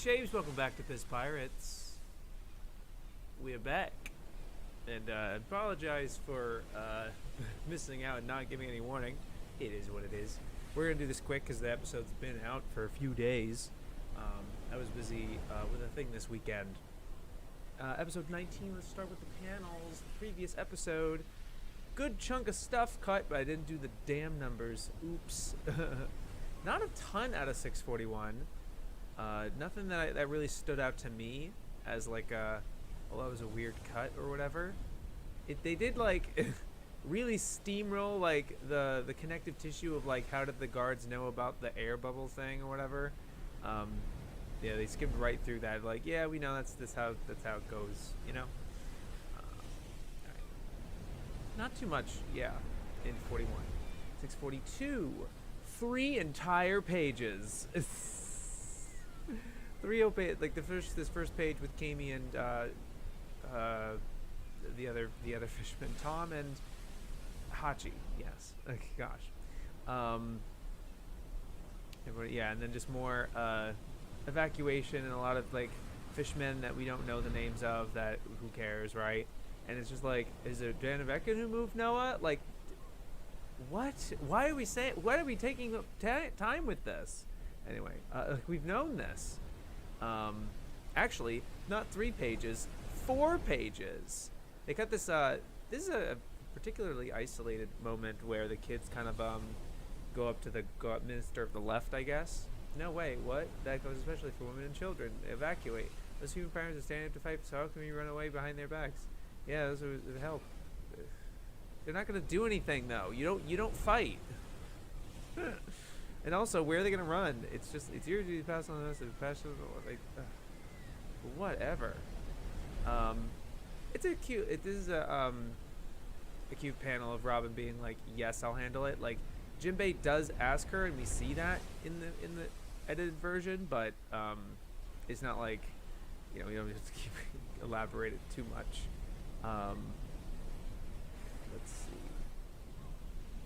Shaves, welcome back to Piss Pirates. We're back. And I apologize for missing out and not giving any warning. It is what it is. We're going to do this quick because the episode's been out for a few days. I was busy with a thing this weekend. Episode 19, let's start with the panels. Previous episode, good chunk of stuff cut, but I didn't do the damn numbers. Oops. Not a ton out of 641. Nothing that really stood out to me as like well, that was a weird cut or whatever. They did like really steamroll like the connective tissue of like how did the guards know about the air bubble thing or whatever. Yeah, they skimmed right through that. Like, yeah, we know that's how it goes, you know. Right. Not too much, yeah. In 41, 642, 3 entire pages. 3 like this first page with Kami and the other fisherman, Tom and Hachi. Yes. Okay, gosh. Yeah, and then just more evacuation and a lot of like fishmen that we don't know the names of. That who cares, right? And it's just like, is it Dan Vekin who moved Noah? Like, what? Why are we taking time with this? Anyway, like we've known this. Actually, not 3 pages, 4 pages. They cut this. This is a particularly isolated moment where the kids kind of go up to the minister of the left, I guess. No way. What? That goes especially for women and children. Evacuate. Those human parents are standing up to fight. So how can we run away behind their backs? Yeah, those would help. They're not going to do anything though. You don't fight. And also, where are they going to run? It's your duty to pass on the message. Like, whatever. This is a cute panel of Robin being like, yes, I'll handle it. Like, Jinbei does ask her, and we see that in the edited version, but it's not like, you know, we don't have to keep elaborate it too much. Let's see.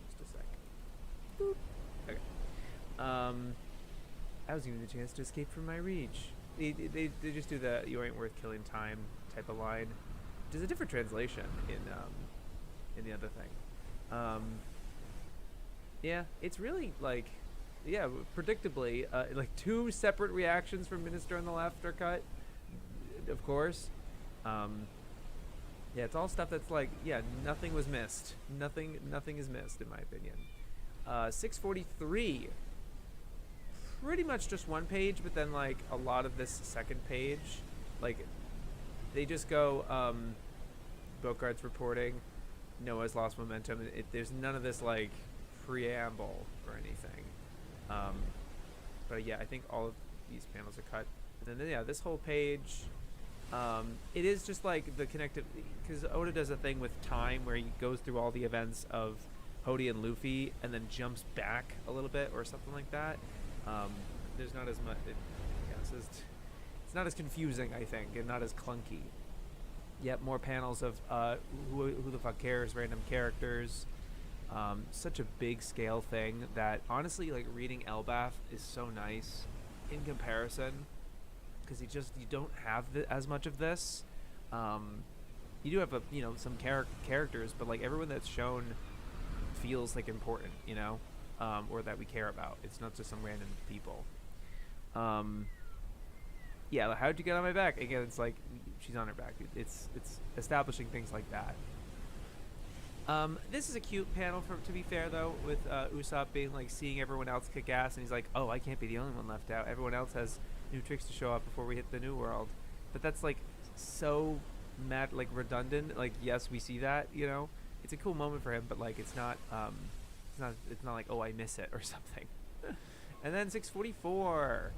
Just a sec. Boop. Okay. I was given the chance to escape from my reach. They just do the "you ain't worth killing time" type of line, which is a different translation in the other thing. Yeah, it's really like, yeah, predictably, like 2 separate reactions from Minister on the left are cut, of course. Yeah, it's all stuff that's like, yeah, nothing was missed. Nothing is missed, in my opinion. 643, pretty much just 1 page, but then like a lot of this second page, like they just go, boat guards reporting, Noah's lost momentum. There's none of this like preamble or anything. But yeah, I think all of these panels are cut. And then yeah, this whole page, it is just like the connective, because Oda does a thing with time where he goes through all the events of Hody and Luffy and then jumps back a little bit or something like that. There's not as much, it's not as confusing, I think, and not as clunky. Yet more panels of who the fuck cares, random characters. Such a big scale thing that honestly, like, reading Elbath is so nice in comparison, because you don't have as much of this. You do have some characters, but like everyone that's shown feels like important, you know, or that we care about. It's not just some random people. Yeah, how'd you get on my back? Again, it's like she's on her back. It's establishing things like that. This is a cute panel, to be fair though, with Usopp being like seeing everyone else kick ass, and he's like, oh, I can't be the only one left out. Everyone else has new tricks to show up before we hit the new world. But that's like so like redundant. Like, yes, we see that, you know. It's a cool moment for him, but like it's not like, oh, I miss it or something. And then 644,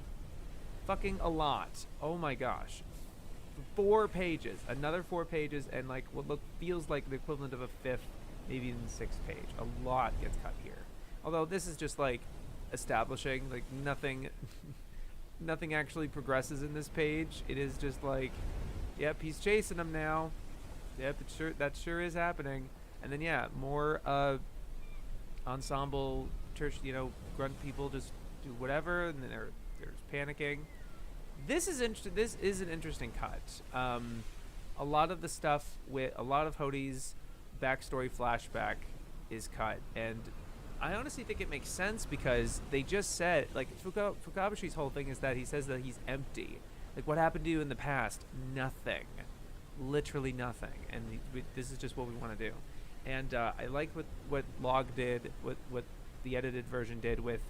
fucking a lot. Oh my gosh, 4 pages, another 4 pages, and like what feels like the equivalent of a 5th, maybe even 6th page. A lot gets cut here. Although this is just like establishing, like nothing actually progresses in this page. It is just like, yep, he's chasing him now. Yep, that sure is happening. And then yeah, more ensemble, grunt people just do whatever, and then they're just panicking. This is interesting. This is an interesting cut. A lot of the stuff with a lot of Hode's backstory flashback is cut, and I honestly think it makes sense because they just said, like, Fukabashi's whole thing is that he says that he's empty. Like, what happened to you in the past? Nothing. Literally nothing. And this is just what we want to do. And I like what Log did, what the edited version did with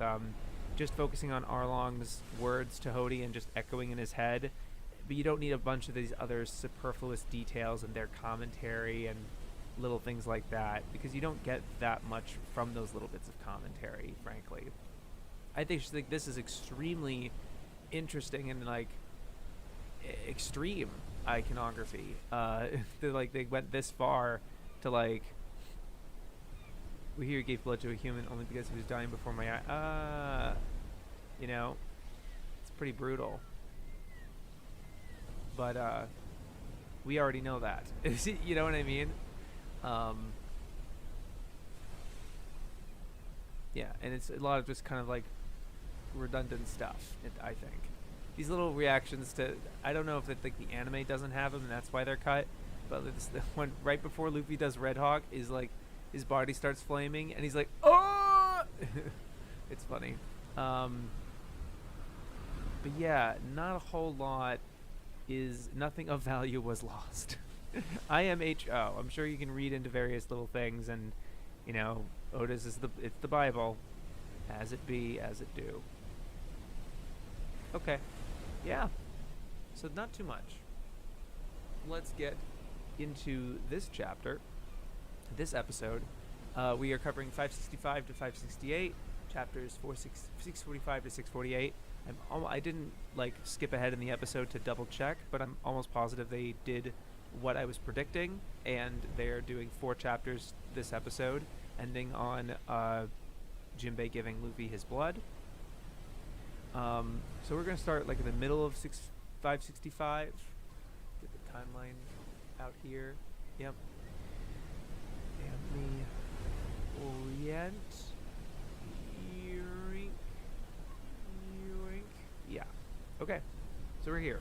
just focusing on Arlong's words to Hody and just echoing in his head. But you don't need a bunch of these other superfluous details and their commentary and little things like that, because you don't get that much from those little bits of commentary, frankly. I think this is extremely interesting and like extreme iconography. They went this far to like, we hear he gave blood to a human only because he was dying before my eye. You know, it's pretty brutal. But we already know that. You know what I mean? Yeah, and it's a lot of just kind of like redundant stuff, I think. These little reactions to, I don't know if the anime doesn't have them and that's why they're cut, but the one right before Luffy does Red Hawk is like his body starts flaming and he's like, oh! It's funny. But yeah, not a whole lot nothing of value was lost. IMHO. I'm sure you can read into various little things, and you know, Oda's is it's the Bible, as it be, as it do. Okay, yeah. So not too much. Let's get into this chapter, this episode. We are covering 565 to 568, chapters 645 to 648. I didn't like skip ahead in the episode to double check, but I'm almost positive they did what I was predicting, and they're doing 4 chapters this episode, ending on Jinbei giving Luffy his blood. So we're gonna start like in the middle of 565. Get the timeline out here. Yep. And the Orient. Yeah. Okay. So we're here.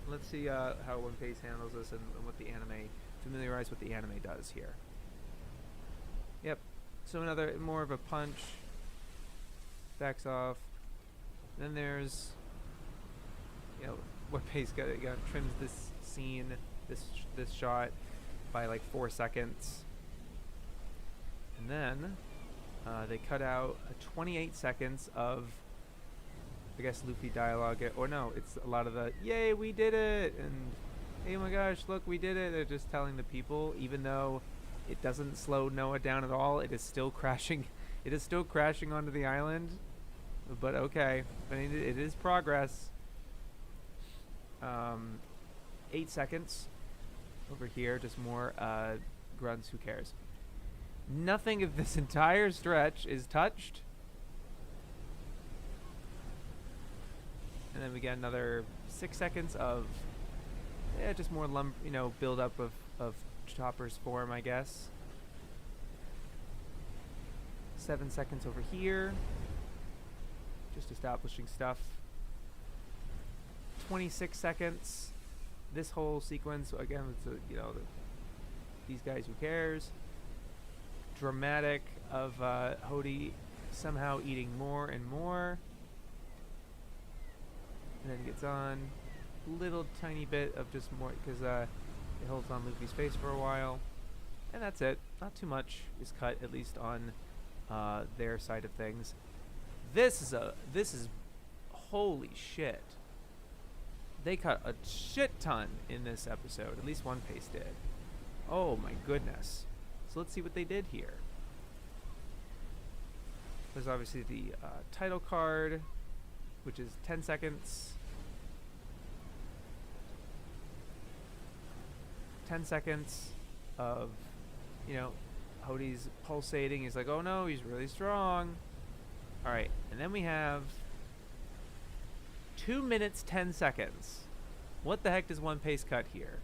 Let's see how One Piece handles this and what the anime, familiarize what the anime does here. Yep. So another, more of a punch. Backs off. Then there's, you know, One Piece trims this scene, this shot by like 4 seconds. And then they cut out 28 seconds of, I guess, Luffy dialogue, or no, it's a lot of the "Yay, we did it!" and "Hey, my gosh, look, we did it!" They're just telling the people, even though it doesn't slow Noah down at all. It is still crashing. It is still crashing onto the island. But okay, I mean, it is progress. 8 seconds over here, just more grunts. Who cares? Nothing of this entire stretch is touched. And then we get another 6 seconds of, just more build up of Chopper's form, I guess. 7 seconds over here, just establishing stuff. 26 seconds. This whole sequence, again, it's these guys, who cares? Dramatic of Hody somehow eating more and more. And then he gets on, little tiny bit of just more, because it holds on Luffy's face for a while, and that's it. Not too much is cut, at least on their side of things. This is holy shit. They cut a shit ton in this episode. At least One Piece did. Oh my goodness. So let's see what they did here. There's obviously the title card, which is 10 seconds. 10 seconds of, Hody's pulsating. He's like, oh no, he's really strong. Alright, and then we have 2 minutes, 10 seconds. What the heck does One Piece cut here?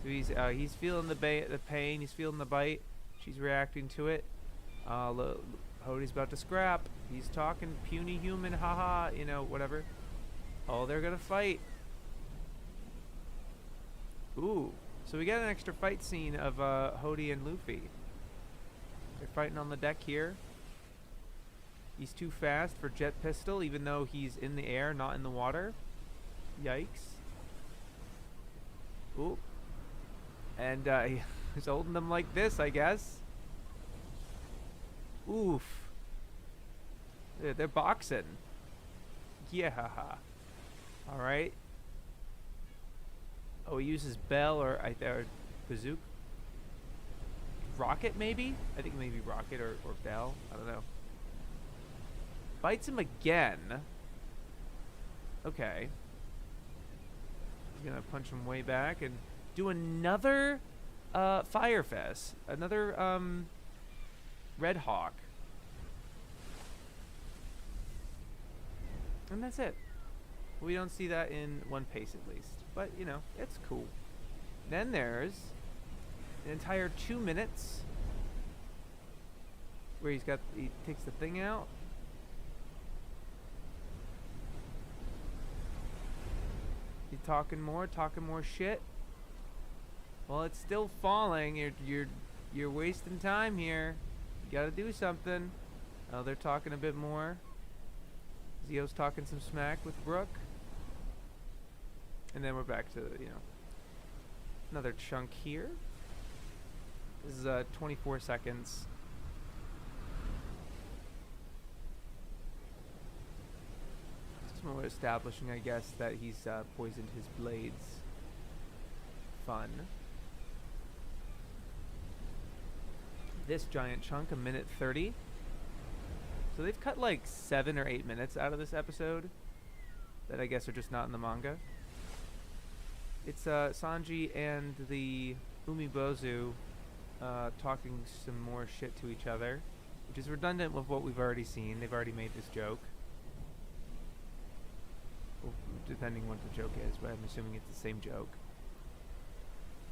So he's feeling the pain, he's feeling the bite. She's reacting to it. Hody's about to scrap. He's talking puny human, haha, whatever. Oh, they're gonna fight. Ooh. So we got an extra fight scene of Hody and Luffy. They're fighting on the deck here. He's too fast for Jet Pistol, even though he's in the air, not in the water. Yikes. Ooh. And he's holding them like this, I guess. Oof. They're boxing. Yeah. Alright. Oh, he uses Bell or Bazooka. Rocket, maybe? I think maybe Rocket or Bell. I don't know. Bites him again. Okay. He's gonna punch him way back and do another Fire Fest. Another Red Hawk. And that's it. We don't see that in One Piece at least. But, you know, it's cool. Then there's an entire 2 minutes where he takes the thing out. He's talking more shit. Well, it's still falling. You're wasting time here. You gotta do something. Oh, they're talking a bit more. Zio's talking some smack with Brooke. And then we're back to, you know, another chunk here. This is 24 seconds. Just more establishing, I guess, that he's poisoned his blades. Fun. This giant chunk, 1:30. So they've cut like 7 or 8 minutes out of this episode that I guess are just not in the manga. It's Sanji and the Umibozu talking some more shit to each other, which is redundant with what we've already seen. They've already made this joke. Well, depending what the joke is, but I'm assuming it's the same joke.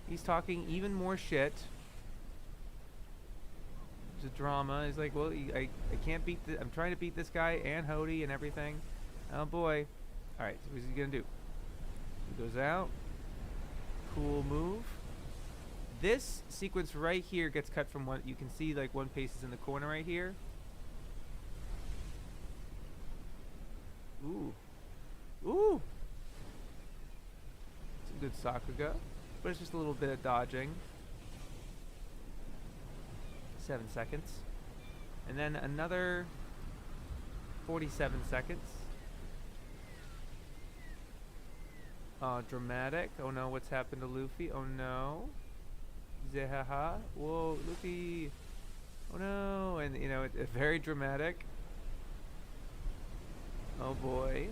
He's talking even more shit. It's a drama. He's like, well, I can't beat I'm trying to beat this guy and Hody and everything. Oh boy. Alright, so what's he gonna do? He goes out. Cool move. This sequence right here gets cut from what you can see, like One Piece is in the corner right here. Ooh. Ooh! It's a good Sakuga. But it's just a little bit of dodging. 7 seconds. And then another 47 seconds. Dramatic. Oh no, what's happened to Luffy? Oh no. Zehaha. Whoa, Luffy. Oh no. And you know, it's very dramatic. Oh boy.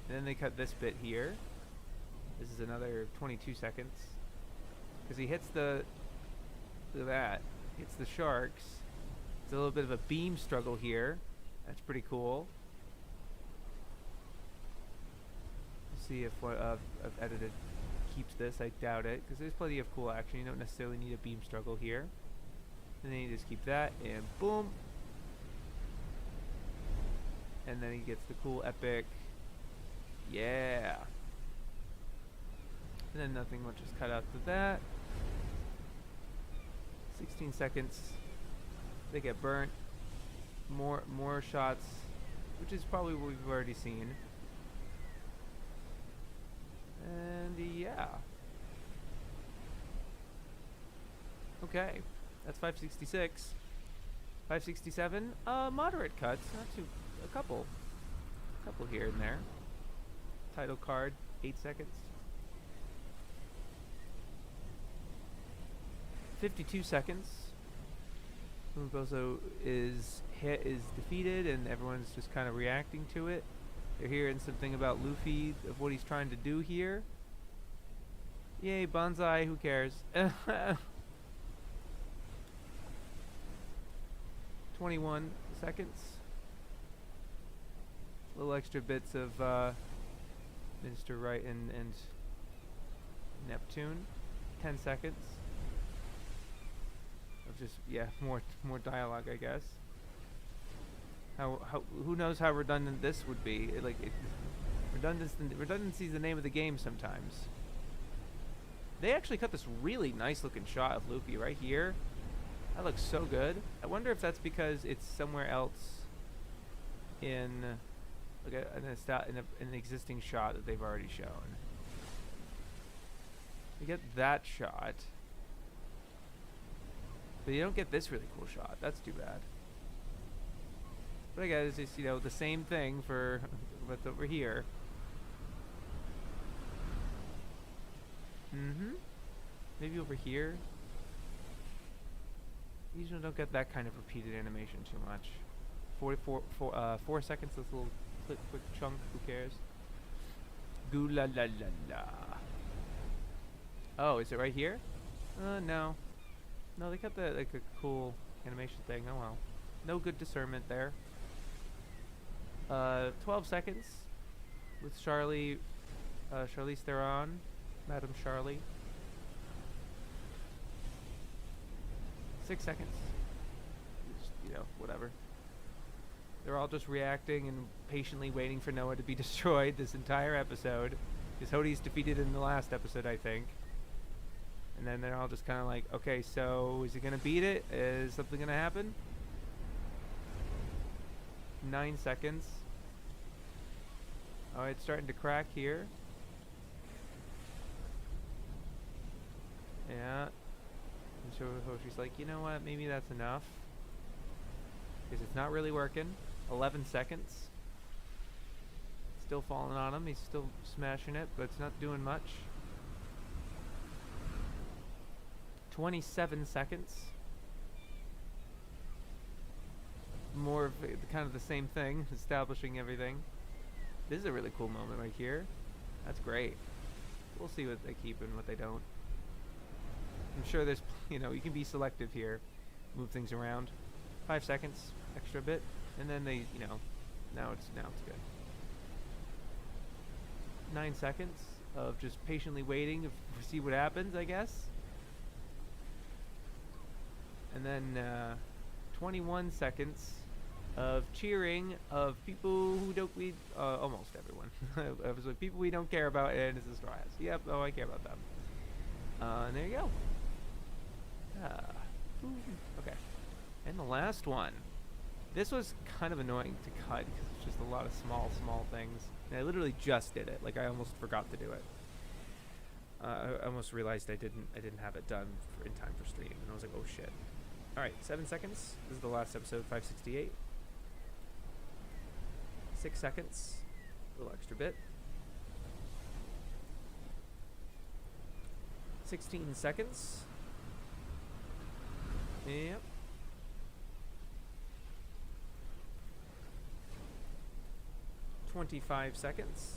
And then they cut this bit here. This is another 22 seconds. Because he hits the... Look at that. Hits the sharks. It's a little bit of a beam struggle here. That's pretty cool. See if what I've edited keeps this. I doubt it, because there's plenty of cool action. You don't necessarily need a beam struggle here. And then you just keep that, and boom. And then he gets the cool epic. Yeah. And then nothing much is cut out to that. 16 seconds. They get burnt. More shots, which is probably what we've already seen. And yeah. Okay. That's 566. 567. Moderate cuts. Not too. A couple here and there. Title card. 8 seconds. 52 seconds. Umibozu is defeated, and everyone's just kind of reacting to it. They're hearing something about Luffy, of what he's trying to do here. Yay, bonsai, who cares? 21 seconds. Little extra bits of Minister Wright and Neptune. 10 seconds. Of just, yeah, more dialogue, I guess. How who knows how redundant this would be? Redundancy is the name of the game sometimes. They actually cut this really nice looking shot of Luffy right here. That looks so good. I wonder if that's because it's somewhere else in like an existing shot that they've already shown. You get that shot, but you don't get this really cool shot. That's too bad. But I guess it's, you know, the same thing for what's over here. Maybe over here. You usually don't get that kind of repeated animation too much. 4 seconds, this little quick chunk, who cares? Goo la la la la. Oh, is it right here? No. No, they got the, like, a cool animation thing. Oh well. No good discernment there. 12 seconds with Charlize Theron, Madame Charlie. 6 seconds. Just, you know, whatever. They're all just reacting and patiently waiting for Noah to be destroyed this entire episode. Because Hodie's defeated in the last episode, I think. And then they're all just kind of like, okay, so is he going to beat it? Is something going to happen? 9 seconds. Oh, it's starting to crack here. Yeah. And so Hoshi's like, you know what? Maybe that's enough. Because it's not really working. 11 seconds. Still falling on him. He's still smashing it, but it's not doing much. 27 seconds. More of kind of the same thing, establishing everything. This is a really cool moment right here. That's great. We'll see what they keep and what they don't. I'm sure there's, you know, you can be selective here. Move things around. 5 seconds, extra bit, and then they, you know, now it's good. 9 seconds of just patiently waiting to see what happens, I guess. And then 21 seconds of cheering of people who don't, almost everyone. It was like people we don't care about, and it's the Straw Hats. Yep, oh, I care about them. And there you go. Okay. And the last one. This was kind of annoying to cut because it's just a lot of small things. And I literally just did it. Like, I almost forgot to do it. I almost realized I didn't have it done in time for stream, and I was like, oh shit. All right, 7 seconds. This is the last episode, 568. 6 seconds, a little extra bit. 16 seconds. Yep. 25 seconds.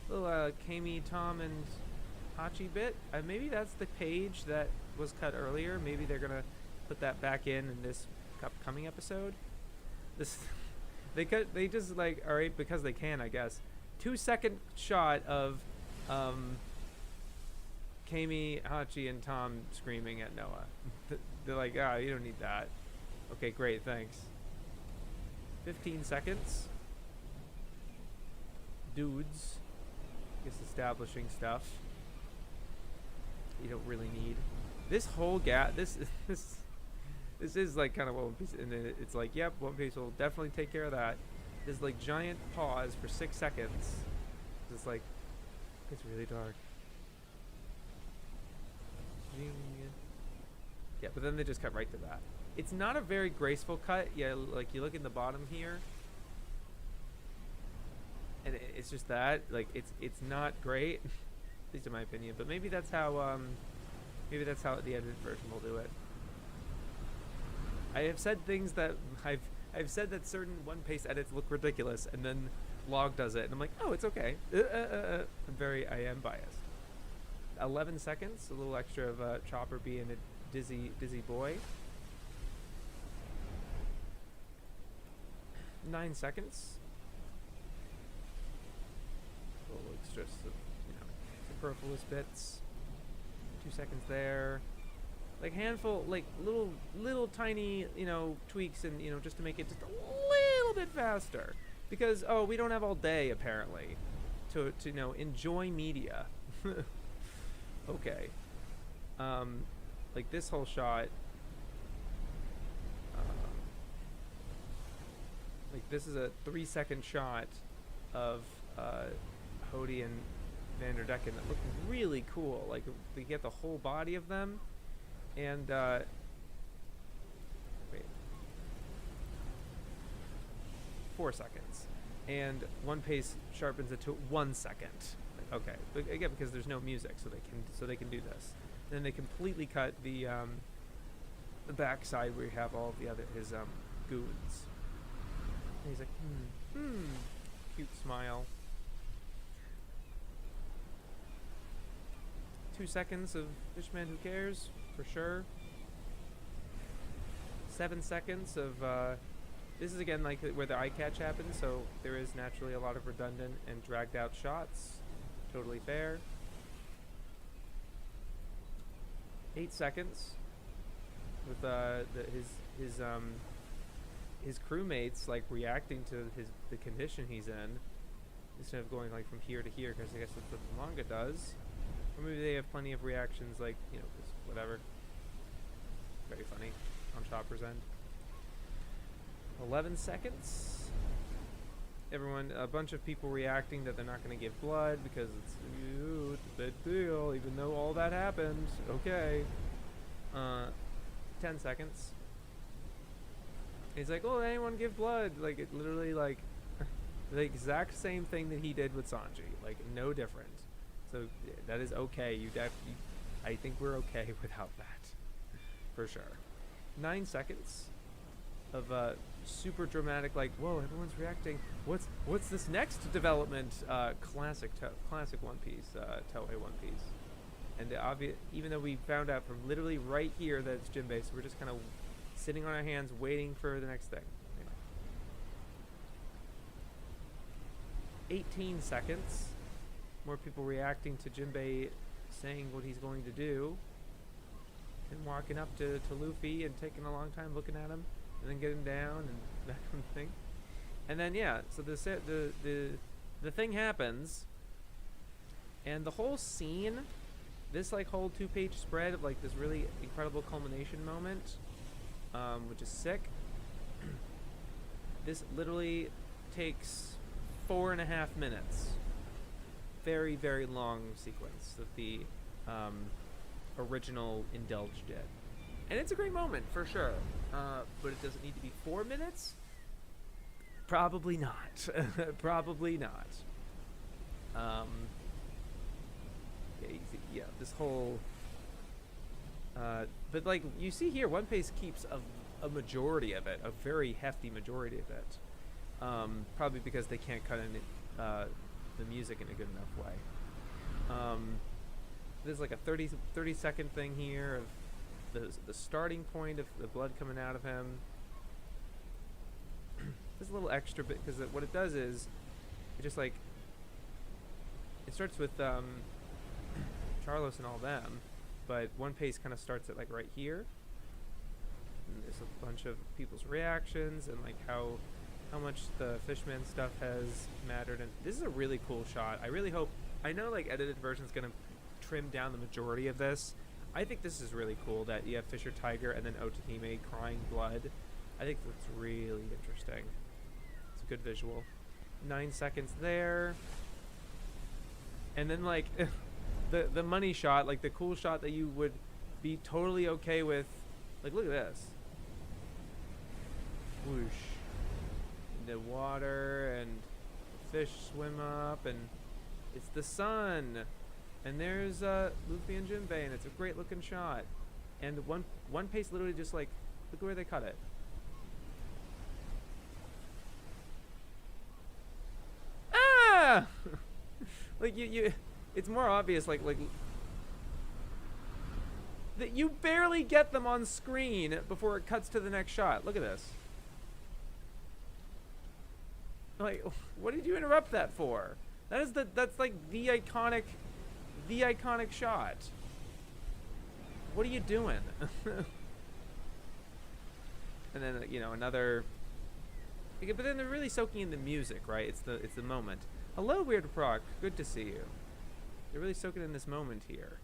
Little Kami, Tom, and Hachi bit. Maybe that's the page that was cut earlier. Maybe they're gonna put that back in this upcoming episode. This they just like, all right, because they can, I guess. 2-second shot of Kami, Hachi, and Tom screaming at Noah. They're like, ah, you don't need that. Okay, great, thanks. 15 seconds. Dudes. Just establishing stuff you don't really need. This whole gap, this is like kind of One Piece, and then it's like, yep, One Piece will definitely take care of that. This like giant pause for 6 seconds. It's like, it's really dark. Yeah, but then they just cut right to that. It's not a very graceful cut. Yeah, like you look in the bottom here, and it's just that, like, it's not great, at least in my opinion. But maybe that's how the edited version will do it. I have said things that I've said that certain One Piece edits look ridiculous, and then Log does it, and I'm like, oh, it's okay. I am biased. 11 seconds, a little extra of Chopper being a dizzy boy. 9 seconds. A little extra, superfluous bits. 2 seconds there. like handful, like little tiny, you know, tweaks, and, you know, just to make it just a little bit faster, because we don't have all day apparently to you know, enjoy media. Okay. Like this whole shot, like this is a 3-second shot of Hody and Vanderdecken that look really cool. Like they get the whole body of them, and wait, 4 seconds, and One Pace sharpens it to 1 second. Okay, but again, because there's no music, so they can do this. And then they completely cut the backside where you have all of the other his goons. And he's like, cute smile. 2 seconds of Fishman Who Cares, for sure. 7 seconds of, this is again like where the eye catch happens, so there is naturally a lot of redundant and dragged out shots. Totally fair. 8 seconds with his crewmates like reacting to the condition he's in, instead of going like from here to here, because I guess that's what the manga does. Or maybe they have plenty of reactions, like, you know, just whatever. Very funny on Chopper's end. 11 seconds. Everyone, a bunch of people reacting that they're not going to give blood because it's a big deal, even though all that happened. Okay. 10 seconds. He's like, oh, anyone give blood? Like, it literally, like, the exact same thing that he did with Sanji. Like, no different. So, that is okay. I think we're okay without that. For sure. 9 seconds of, super dramatic, like, whoa, everyone's reacting. What's this next development? Classic One Piece, Toei One Piece. And even though we found out from literally right here that it's Jinbei, so we're just kind of sitting on our hands waiting for the next thing. Anyway. 18 seconds. More people reacting to Jinbei saying what he's going to do. And walking up to Luffy and taking a long time looking at him. And then getting down and that kind of thing. And then, yeah, so the thing happens. And the whole scene, this like whole 2-page spread of like this really incredible culmination moment, which is sick. This literally takes 4.5 minutes. Very, very long sequence that the original Indulge did. And it's a great moment, for sure. But it doesn't need to be 4 minutes? Probably not. Probably not. Yeah, this whole... but like, you see here, One Piece keeps a majority of it, a very hefty majority of it. Probably because they can't cut in the music in a good enough way. There's like a 30 second thing here of the starting point of the blood coming out of him. There's a little extra bit, because what it does is it just like, it starts with Charlos and all them, but One Piece kind of starts at like right here, and there's a bunch of people's reactions and like how much the Fishman stuff has mattered. And this is a really cool shot. I really hope, I know like edited version's gonna trim down the majority of this. I think this is really cool that you have Fisher Tiger and then Otahime crying blood. I think that's really interesting. It's a good visual. 9 seconds there. And then like the money shot, like the cool shot that you would be totally okay with. Like, look at this. Whoosh. The water and fish swim up, and it's the sun. And there's Luffy and Jinbei, and it's a great looking shot. And One Piece literally just like, look where they cut it. Ah! Like you, it's more obvious. Like that you barely get them on screen before it cuts to the next shot. Look at this. Like, what did you interrupt that for? That's like the iconic shot. what are you doing? And then another. But then they're really soaking in the music, right? It's the moment. Hello, Weird Proc. Good to see you. They're really soaking in this moment here.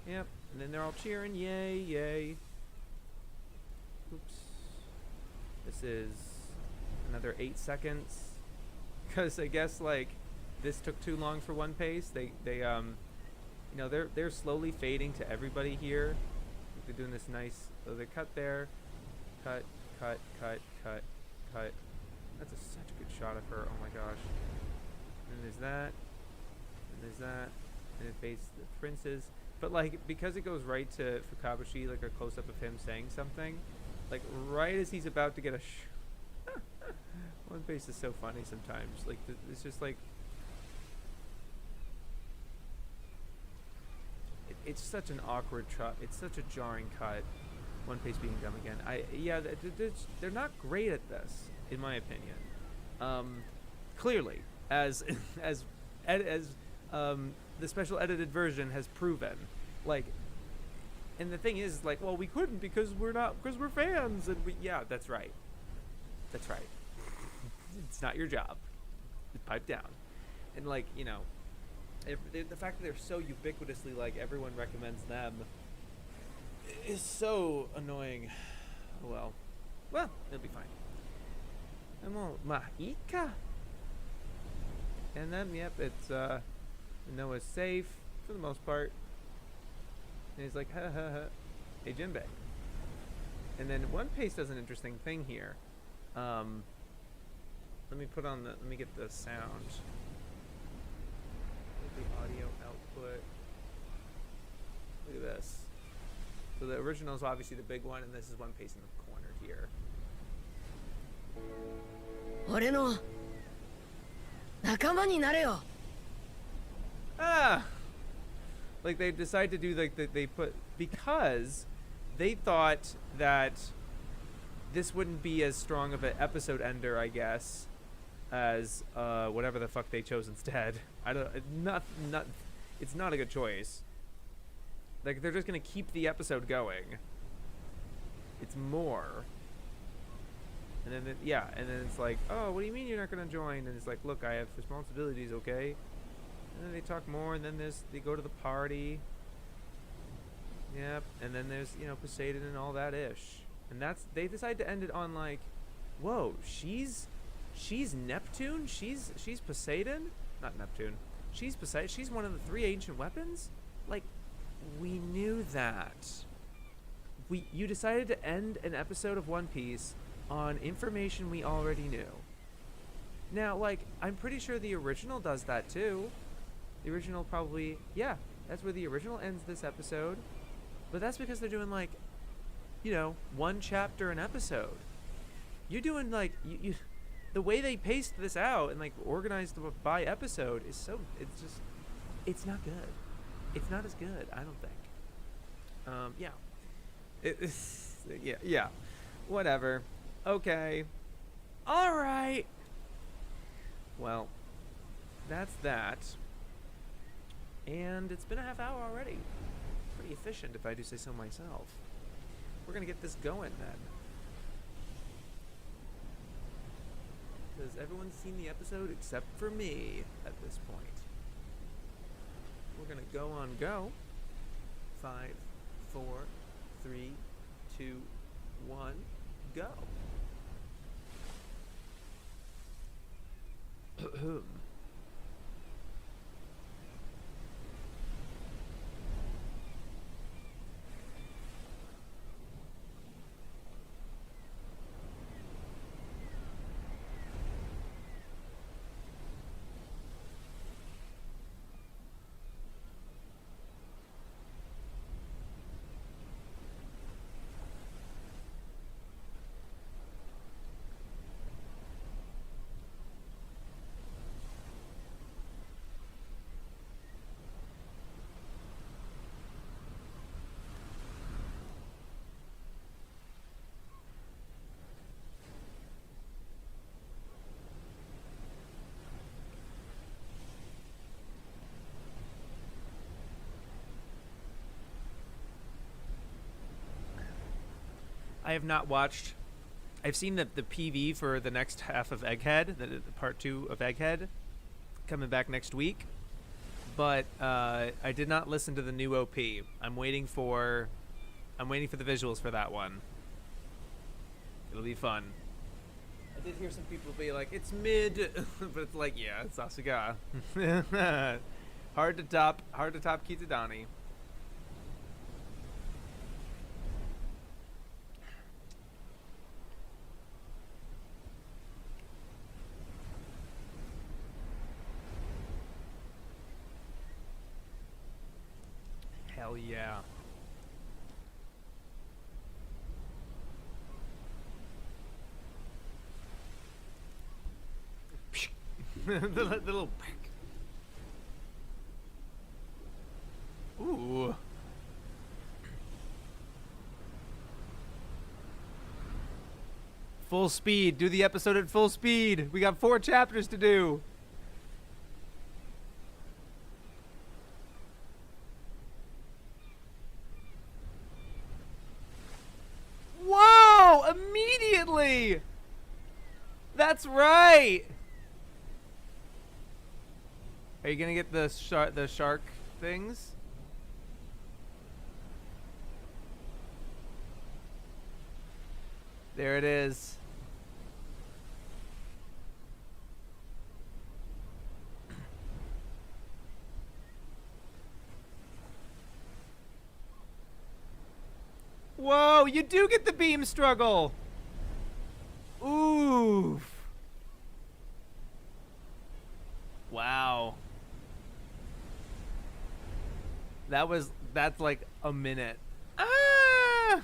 Yep. And then they're all cheering, yay, yay. Oops. This is another 8 seconds. Because I guess like this took too long for One Piece. They're slowly fading to everybody here. They're doing this nice. So they cut there, cut, cut, cut, cut, cut. That's such a good shot of her. Oh my gosh. And there's that. And there's that. And it fades to the princes. But like because it goes right to Fukabashi, like a close up of him saying something, like right as he's about to get a. One Piece is so funny sometimes. Like it's just like. It's such an awkward cut. It's such a jarring cut. One Piece being dumb again. They're not great at this, in my opinion. Clearly, as the special edited version has proven, like, and the thing is, like, well, we couldn't because we're fans, and yeah, that's right. That's right. It's not your job. Pipe down, and like the fact that they're so ubiquitously like everyone recommends them is so annoying. Well, it'll be fine. Mahika. And then, yep, it's Noah's safe for the most part. And he's like, ha ha ha, hey Jinbei. And then One Piece does an interesting thing here. Let me get the sound. The audio output. Look at this. So the original is obviously the big one, and this is One Piece in the corner here. Like they decide to do they put because they thought that this wouldn't be as strong of an episode ender, I guess, as whatever the fuck they chose instead. It's not a good choice. Like they're just gonna keep the episode going. It's more. And then and then it's like, oh, what do you mean you're not gonna join? And it's like, look, I have responsibilities, okay? And then they talk more, and then they go to the party. Yep, and then there's Poseidon and all that ish, and they decide to end it on like, whoa, she's Neptune, she's Poseidon, not Neptune, she's Poseidon, she's one of the 3 ancient weapons. Like, we knew that. You decided to end an episode of One Piece on information we already knew. Now, like, I'm pretty sure the original does that too. The original probably, yeah, that's where the original ends this episode. But that's because they're doing like, 1 chapter an episode. You're doing like, the way they paced this out and like organized by episode is it's not good. It's not as good, I don't think. Yeah. Whatever. Okay. All right. Well, that's that. And it's been a half hour already. Pretty efficient, if I do say so myself. We're gonna get this going then. Because everyone's seen the episode except for me at this point. We're gonna go on go. 5, 4, 3, 2, 1, go. I have not watched. I've seen the PV for the next half of Egghead, the part 2 of Egghead, coming back next week. But I did not listen to the new OP. I'm waiting for the visuals for that one. It'll be fun. I did hear some people be like, it's mid, but it's like, yeah, it's Asuga. Hard to top Kitadani. Hell yeah. the little. Ooh. Full speed. Do the episode at full speed. We got 4 chapters to do. Whoa! Immediately! That's right! Are you gonna get the shark things? There it is. Whoa, you do get the beam struggle. Oof. Wow. That's like a minute. Ah!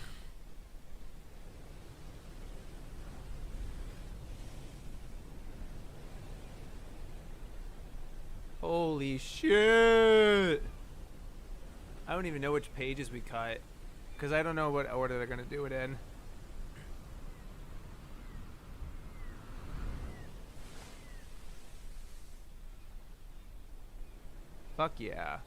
Holy shit. I don't even know which pages we cut, because I don't know what order they're going to do it in. Fuck yeah.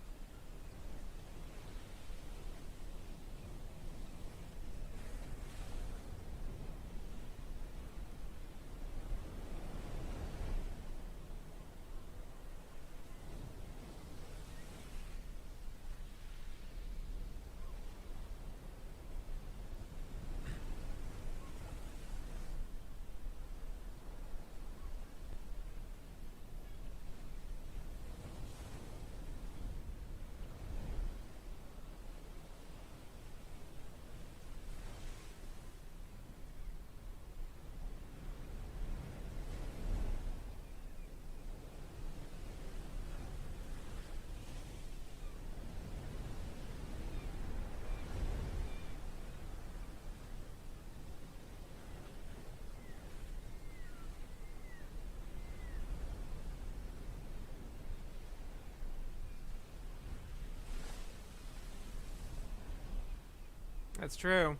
That's true.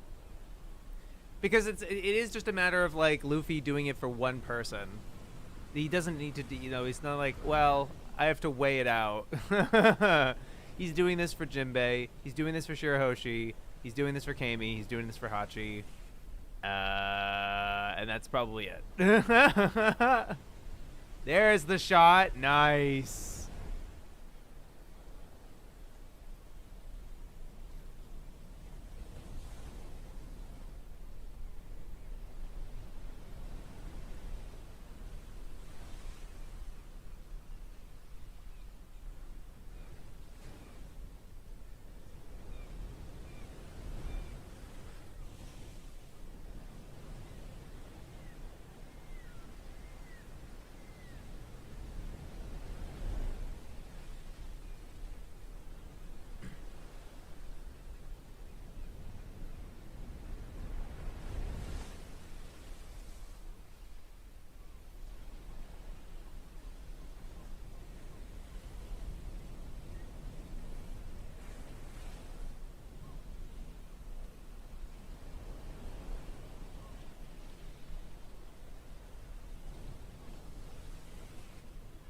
Because it is just a matter of like Luffy doing it for one person. He doesn't need to, he's not like, well, I have to weigh it out. He's doing this for Jinbei. He's doing this for Shirahoshi. He's doing this for Kami. He's doing this for Hachi. And that's probably it. There's the shot. Nice.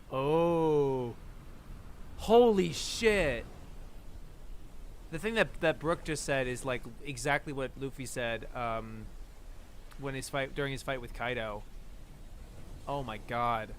Oh. Holy shit. The thing that Brooke just said is like exactly what Luffy said when his fight during his fight with Kaido. Oh my god.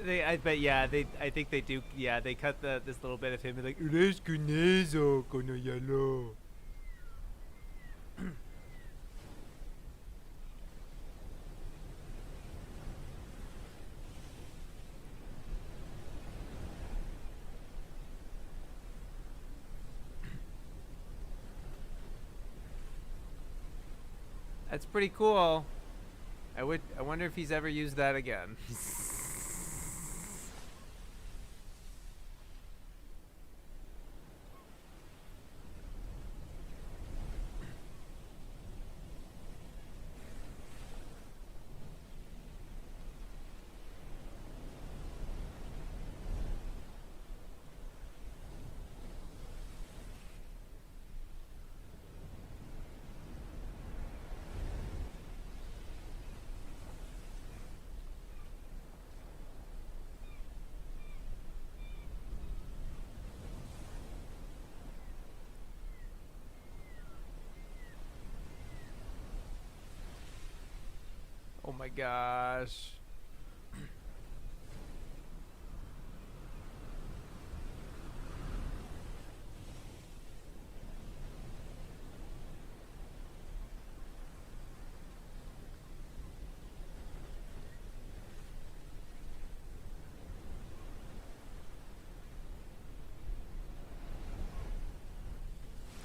I bet, yeah, I think they do, yeah, they cut this little bit of him like, "Eres con eso, con yellow." That's pretty cool. I wonder if he's ever used that again. Oh my gosh.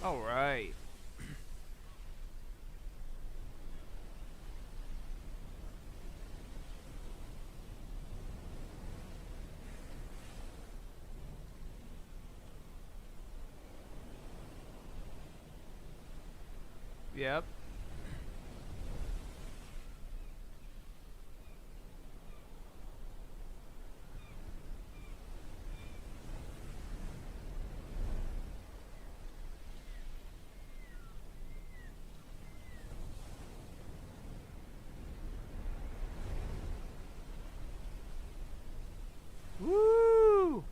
All right. Yep. Woo!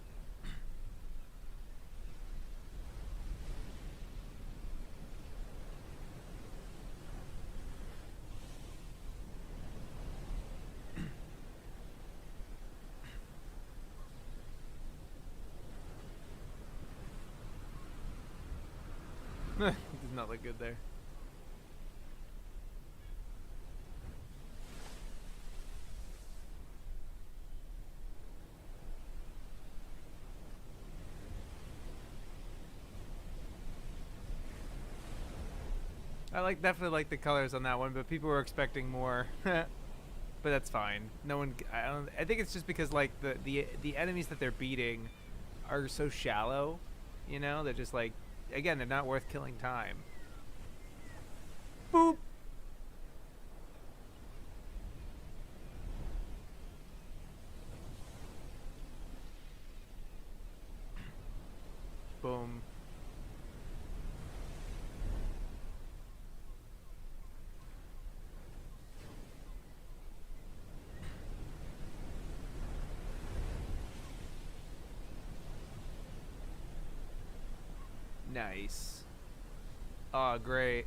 Does not look good there. Definitely like the colors on that one, but people were expecting more. But that's fine. No one. I don't. I think it's just because like the enemies that they're beating are so shallow. You know, they're just like, again, they're not worth killing time. Boop. Boom. Nice. Oh, great.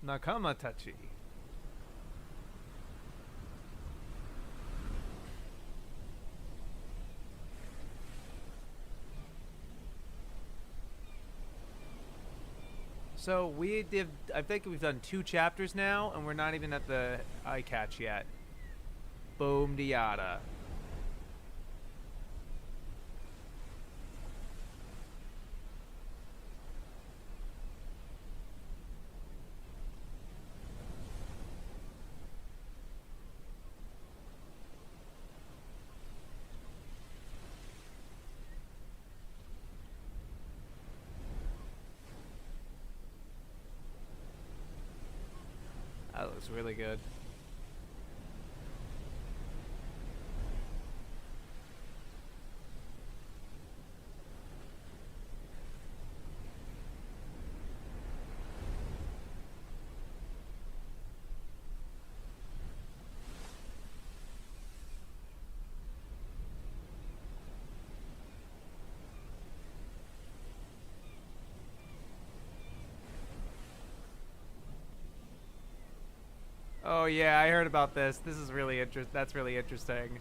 Nakama Tachi. So we did. I think we've done 2 chapters now, and we're not even at the eye catch yet. Boom diada. That looks really good. Oh yeah, I heard about this. This is really That's really interesting.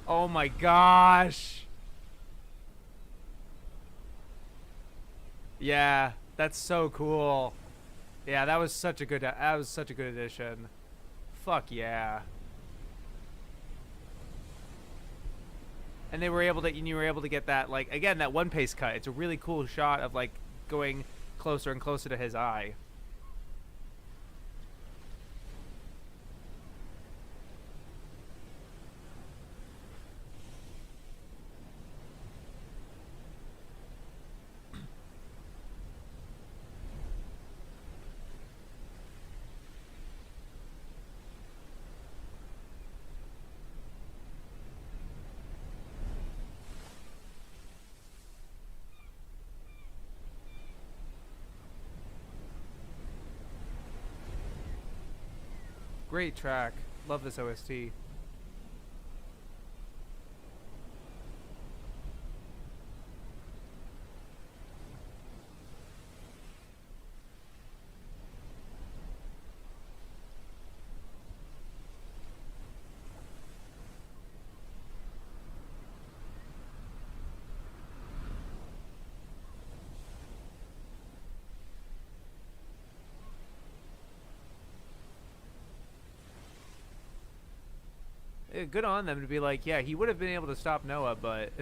Oh my gosh. Yeah, that's so cool. Yeah, that was such a good. That was such a good addition. Fuck yeah. And they were able to. And you were able to get that, like, again, that one pace cut. It's a really cool shot of like going closer and closer to his eye. Great track. Love this OST. Good on them to be like, yeah, he would have been able to stop Noah, but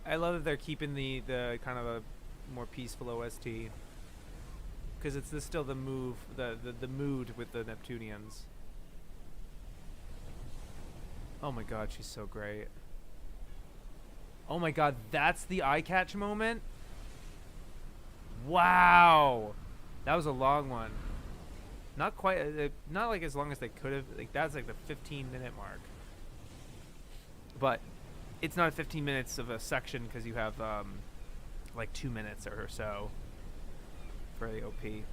I love that they're keeping the kind of a more peaceful OST because it's still the the mood with the Neptunians. Oh my god, she's so great. Oh my god, that's the eye catch moment? Wow. That was a long one. Not quite, not like as long as they could have. Like, that's like the 15-minute mark. But it's not 15 minutes of a section because you have like 2 minutes or so for the OP.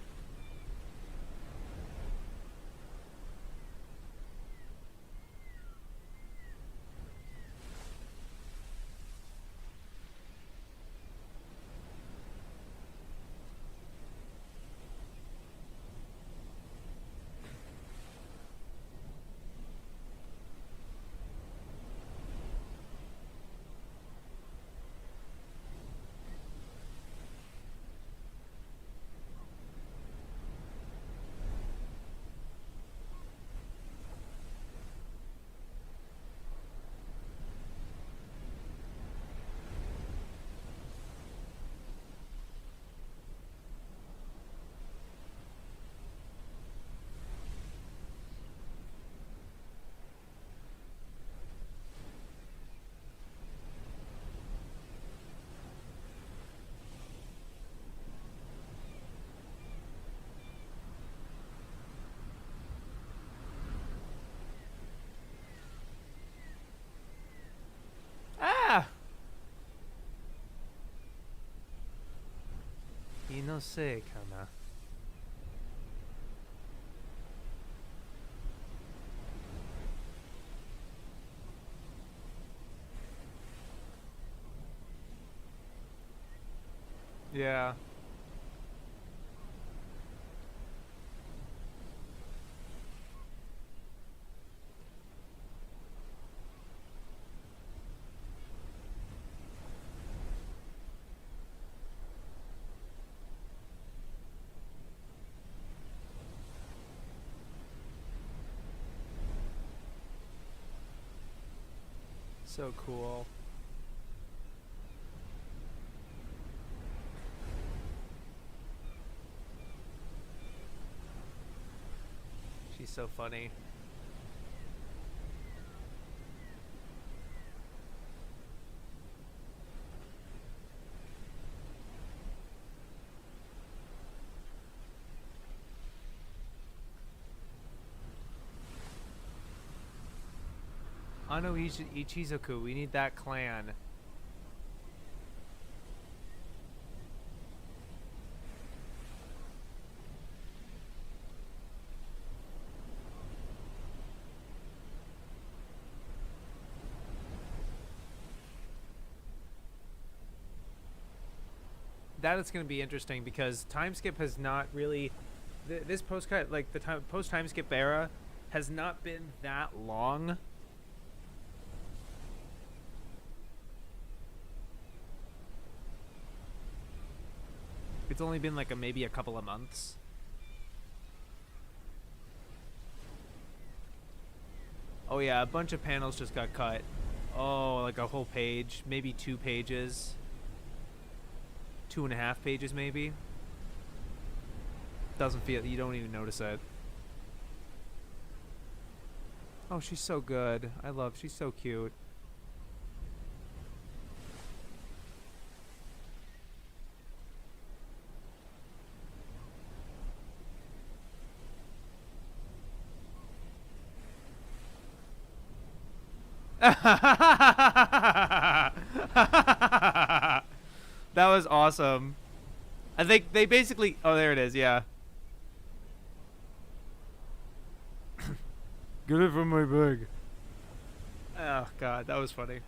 no sé, Kana. Yeah. So cool. She's so funny. Ano Ichizoku, we need that clan. That is going to be interesting because time skip has not really this postcard like the post time skip era has not been that long. It's only been like maybe a couple of months. Oh yeah, a bunch of panels just got cut. Oh, like a whole page, maybe 2 pages. 2.5 pages maybe. Doesn't feel, you don't even notice it. Oh, she's so good. She's so cute. That was awesome. I think they basically... Oh, there it is, yeah. Get it from my bag. Oh, God, that was funny.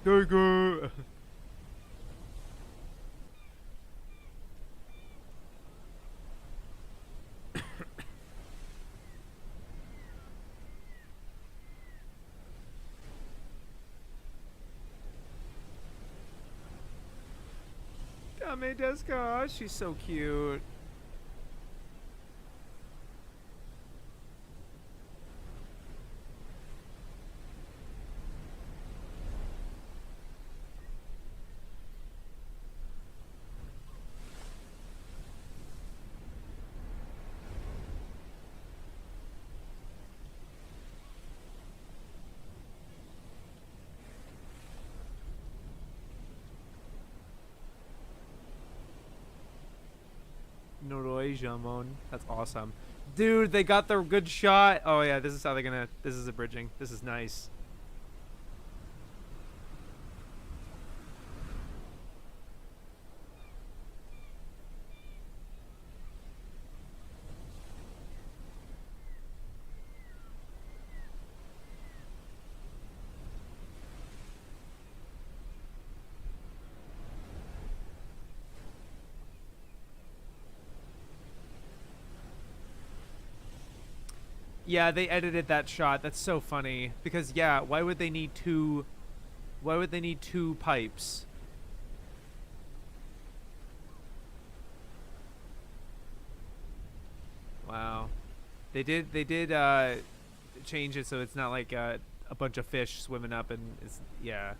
There you go. Kame desu ka? She's so cute. Noroi Jamon. That's awesome. Dude, they got the good shot. Oh, yeah, this is how they're gonna... This is a bridging. This is nice. Yeah, they edited that shot. That's so funny. Because, yeah, why would they need 2... Why would they need 2 pipes? Wow. They did change it so it's not like a bunch of fish swimming up and it's... Yeah.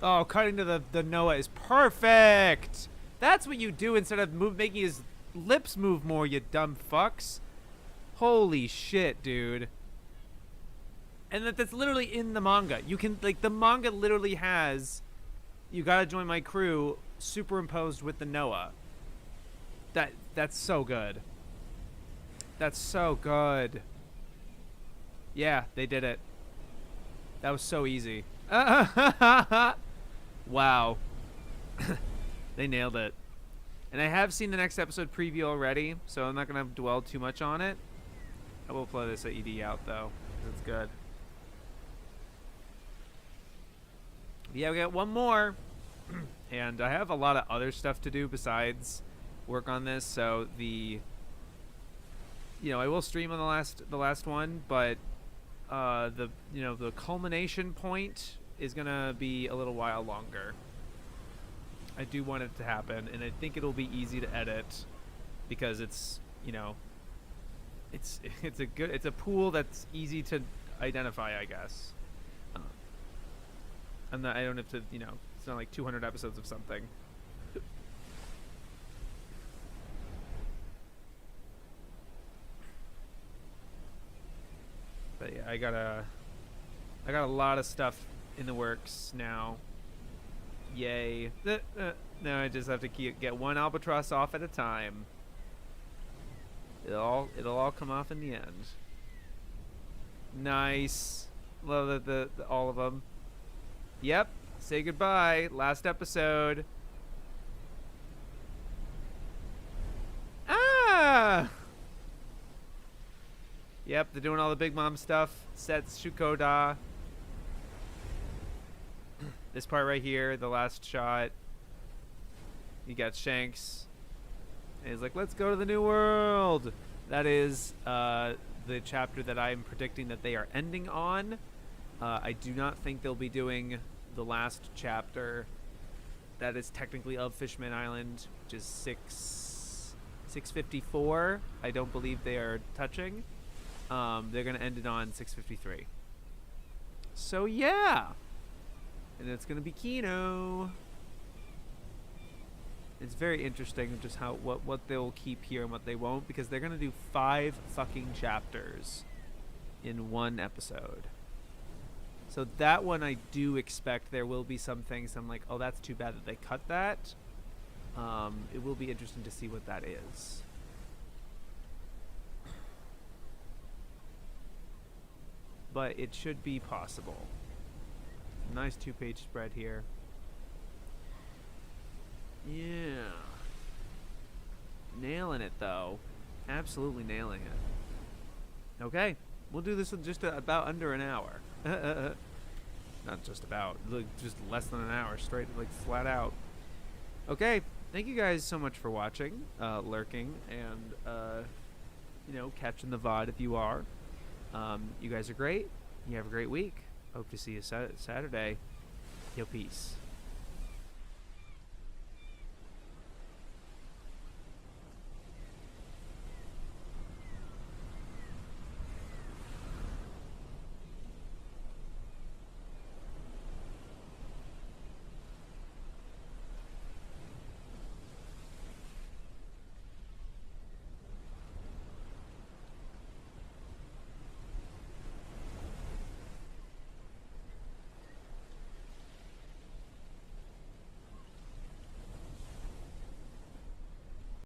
Oh, cutting to the Noah is perfect. That's what you do instead of making his lips move more, you dumb fucks. Holy shit, dude. And that's literally in the manga. You can, like, the manga literally has "You gotta join my crew" superimposed with the Noah. That's so good. That's so good. Yeah, they did it. That was so easy. Wow. They nailed it. And I have seen the next episode preview already, so I'm not going to dwell too much on it. I will play this ED out, though. It's good. Yeah, we got one more. And I have a lot of other stuff to do besides work on this, so I will stream on the last one, but the culmination point is gonna be a little while longer. I do want it to happen, and I think it'll be easy to edit because it's it's a pool that's easy to identify, I guess. I don't have to, it's not like 200 episodes of something. But yeah, I got a lot of stuff in the works now. Yay. Now I just have to get one albatross off at a time. It'll all come off in the end. Nice. Love the all of them. Yep. Say goodbye. Last episode. Ah! Yep, they're doing all the Big Mom stuff. Sets Shukoda. This part right here, the last shot. You got Shanks. And he's like, let's go to the New World. That is the chapter that I'm predicting that they are ending on. I do not think they'll be doing the last chapter that is technically of Fishman Island, which is 654. I don't believe they are touching. They're going to end it on 653. So yeah. And it's going to be Kino. It's very interesting just what they'll keep here and what they won't, because they're going to do 5 fucking chapters in one episode. So that one I do expect there will be some things I'm like, oh, that's too bad that they cut that. It will be interesting to see what that is. But it should be possible. Nice 2-page spread here. Yeah. Nailing it, though. Absolutely nailing it. Okay. We'll do this in just about under an hour. Not just about. Just less than an hour. Straight, like, flat out. Okay. Thank you guys so much for watching, lurking, and, catching the VOD if you are. You guys are great. You have a great week. Hope to see you Saturday. Yo, peace.